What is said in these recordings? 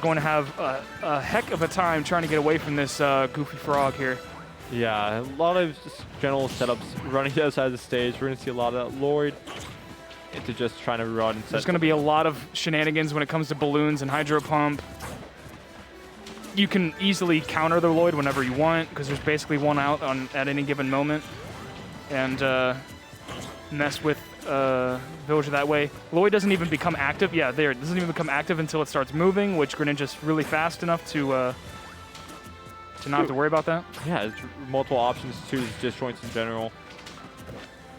going to have a heck of a time trying to get away from this goofy frog here. Yeah, a lot of just general setups running the other side of the stage. We're going to see a lot of that Lloyd into just trying to run. There's going to be a lot of shenanigans when it comes to balloons and hydro pump. You can easily counter the Lloyd whenever you want because there's basically one out at any given moment. And mess with Villager that way. Lloyd doesn't even become active. Yeah, there. It doesn't even become active until it starts moving, which Greninja's really fast enough to not have to worry about that. Yeah, there's multiple options to disjoints in general.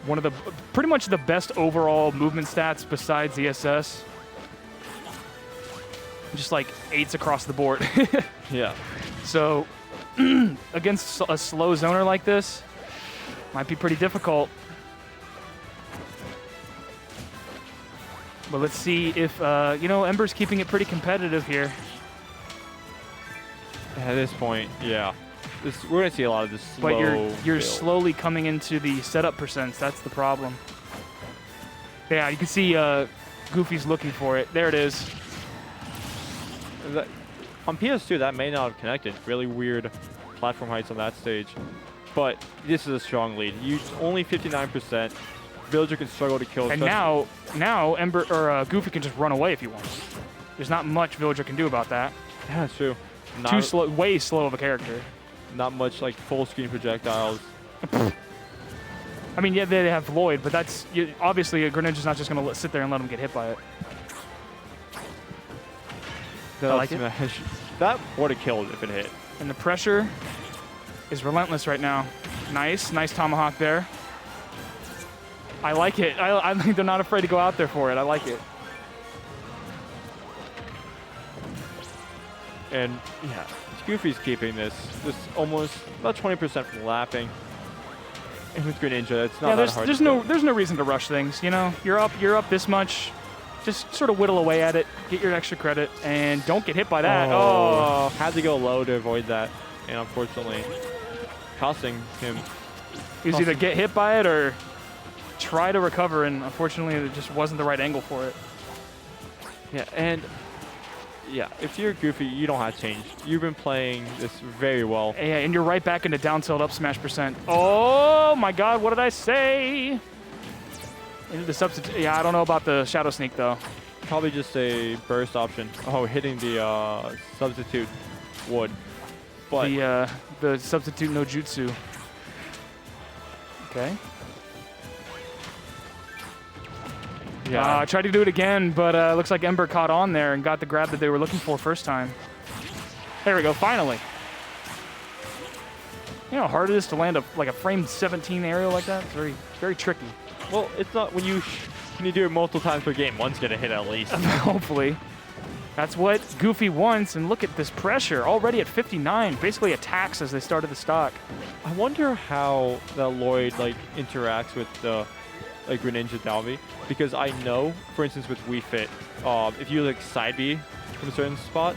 One of the pretty much the best overall movement stats besides ESS. Just like 8s across the board. Yeah. So against a slow zoner like this, might be pretty difficult. But let's see if, you know, Emb3r's keeping it pretty competitive here. At this point, yeah. We're going to see a lot of this slow But you're build. slowly coming into the setup percents. That's the problem. Yeah, you can see Goofy's looking for it. There it is. On PS2, that may not have connected. Really weird platform heights on that stage. But this is a strong lead. Only 59%. Villager can struggle to kill. And now Emb3r or Goofy can just run away if he wants. There's not much Villager can do about that. Yeah, that's true. Too slow, way slow of a character. Not much like full screen projectiles. I mean, yeah, they have Lloyd, but that's obviously Greninja's not just going to sit there and let him get hit by it. I like it. That would have killed if it hit. And the pressure is relentless right now. Nice tomahawk there. I like it. I think they're not afraid to go out there for it. I like it. And yeah, Goofy's keeping this almost about 20% from lapping. And with Greninja, it's not that hard. There's no reason to rush things. You know, you're up this much. Just sort of whittle away at it, get your extra credit, and don't get hit by that. Oh. Had to go low to avoid that, and unfortunately, costing him. He was either get hit by it or try to recover, and unfortunately, it just wasn't the right angle for it. Yeah, and yeah, if you're Goofy, you don't have to change. You've been playing this very well. Yeah, and you're right back into down tilt up smash percent. Oh my God, what did I say? Into the substitute. Yeah, I don't know about the Shadow Sneak though. Probably just a burst option. Oh, hitting the substitute would. But the substitute no jutsu. Okay. Yeah. I tried to do it again, but looks like Emb3r caught on there and got the grab that they were looking for first time. There we go, finally. You know how hard it is to land like a frame 17 aerial like that? It's very, very tricky. Well, it's not when you do it multiple times per game. One's gonna hit at least. Hopefully. That's what Goofy wants, and look at this pressure. Already at 59, basically attacks as they started the stock. I wonder how that Lloyd like interacts with the Greninja Dalby, because I know, for instance, with Wii Fit, if you like side B from a certain spot,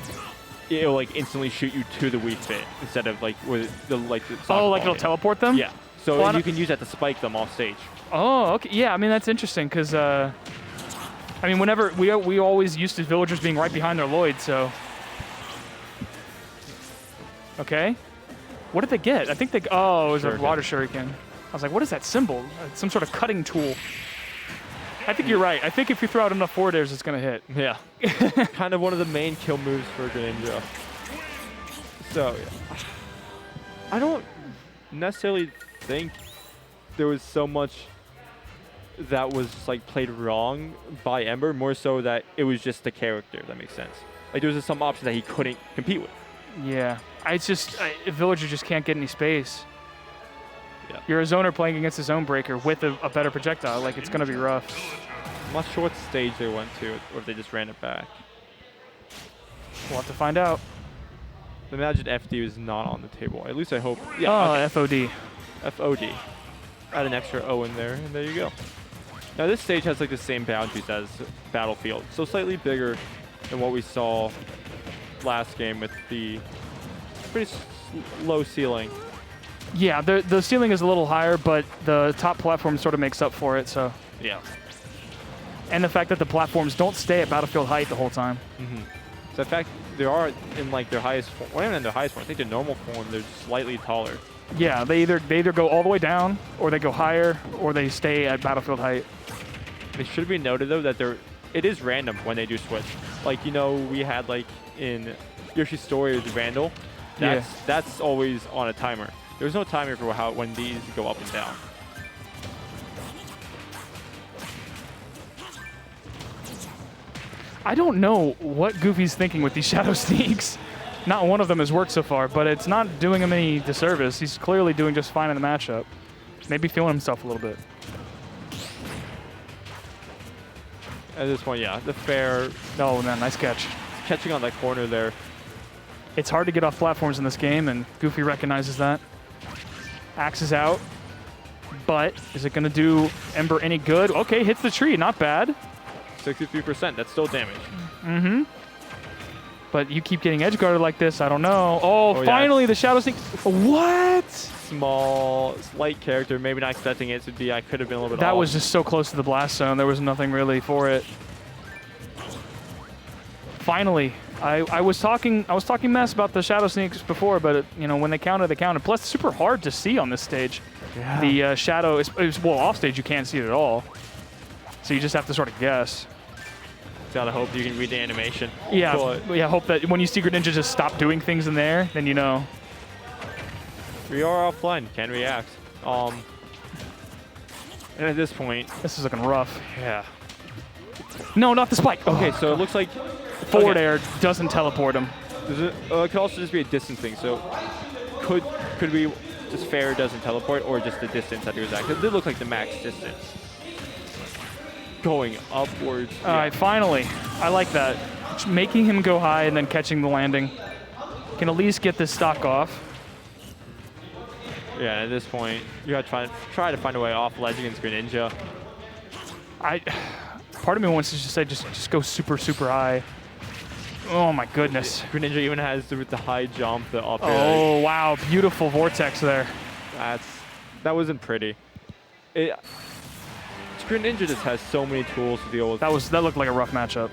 it'll like instantly shoot you to the Wii Fit instead of like with the oh, like it'll teleport them? Yeah. So well, you can use that to spike them off stage. Oh, okay. Yeah, I mean, that's interesting because, I mean, whenever we always used to villagers being right behind their Lloyd, so. Okay. What did they get? I think they, oh, it was a water shuriken. I was like, what is that symbol? Some sort of cutting tool. I think you're right. I think if you throw out enough forward airs, it's going to hit. Yeah. Kind of one of the main kill moves for Greninja. So, yeah. I don't necessarily think there was so much that was like played wrong by Emb3r, more so that it was just the character, if that makes sense. Like there was just some options that he couldn't compete with. Yeah, Villager just can't get any space. Yeah. You're a zoner playing against a zone breaker with a better projectile, like it's gonna be rough. I'm not sure what stage they went to, or if they just ran it back. We'll have to find out. Imagine FD was not on the table. At least I hope. Yeah. Oh, okay. FOD. FOD. Add an extra O in there, and there you go. Now this stage has like the same boundaries as Battlefield, so slightly bigger than what we saw last game with the pretty low ceiling. Yeah, the ceiling is a little higher, but the top platform sort of makes up for it. So yeah. And the fact that the platforms don't stay at Battlefield height the whole time. Mm-hmm. So in fact, they are in like their highest form. Well, not even in their highest form. I think their normal form, they're slightly taller. Yeah, they either go all the way down, or they go higher, or they stay at battlefield height. It should be noted though that it is random when they do switch. Like, you know, we had like in Yoshi's Story with Vandal. That's always on a timer. There's no timer for when these go up and down. I don't know what Goofy's thinking with these Shadow Sneaks. Not one of them has worked so far, but it's not doing him any disservice. He's clearly doing just fine in the matchup. Maybe feeling himself a little bit. At this point, yeah, the fair. Oh, man, nice catch. Catching on that corner there. It's hard to get off platforms in this game, and Goofy recognizes that. Axe is out, but is it going to do Emb3r any good? Okay, hits the tree, not bad. 63%, that's still damage. Mm-hmm. But you keep getting edge guarded like this, I don't know. Oh, finally, the Shadow Sneak. What? Small, slight character, maybe not expecting it to be. I could have been a little bit That off. was just so close to the blast zone. There was nothing really for it. Finally, I was talking mess about the Shadow Sneaks before, but you know, when they counted, they counted. Plus, it's super hard to see on this stage. Yeah. The shadow is well, off stage you can't see it at all, so you just have to sort of guess. Gotta hope you can read the animation. Yeah, but yeah. Hope that when you see Greninja just stop doing things in there, then you know. We are offline. Can react. And at this point, this is looking rough. Yeah. No, not the spike. Okay, so it looks like forward air doesn't teleport him. It could also just be a distance thing. So could we just fair doesn't teleport, or just the distance that he was at? Because it did look like the max distance. Going upwards. All right, finally. I like that. Making him go high and then catching the landing. Can at least get this stock off. Yeah, at this point, you gotta try to find a way off ledge against Greninja. Part of me wants to just say, just go super, super high. Oh my goodness. Greninja even has the high jump, the up air. Oh wow, beautiful vortex there. That wasn't pretty. Greninja just has so many tools to deal with. That looked like a rough matchup.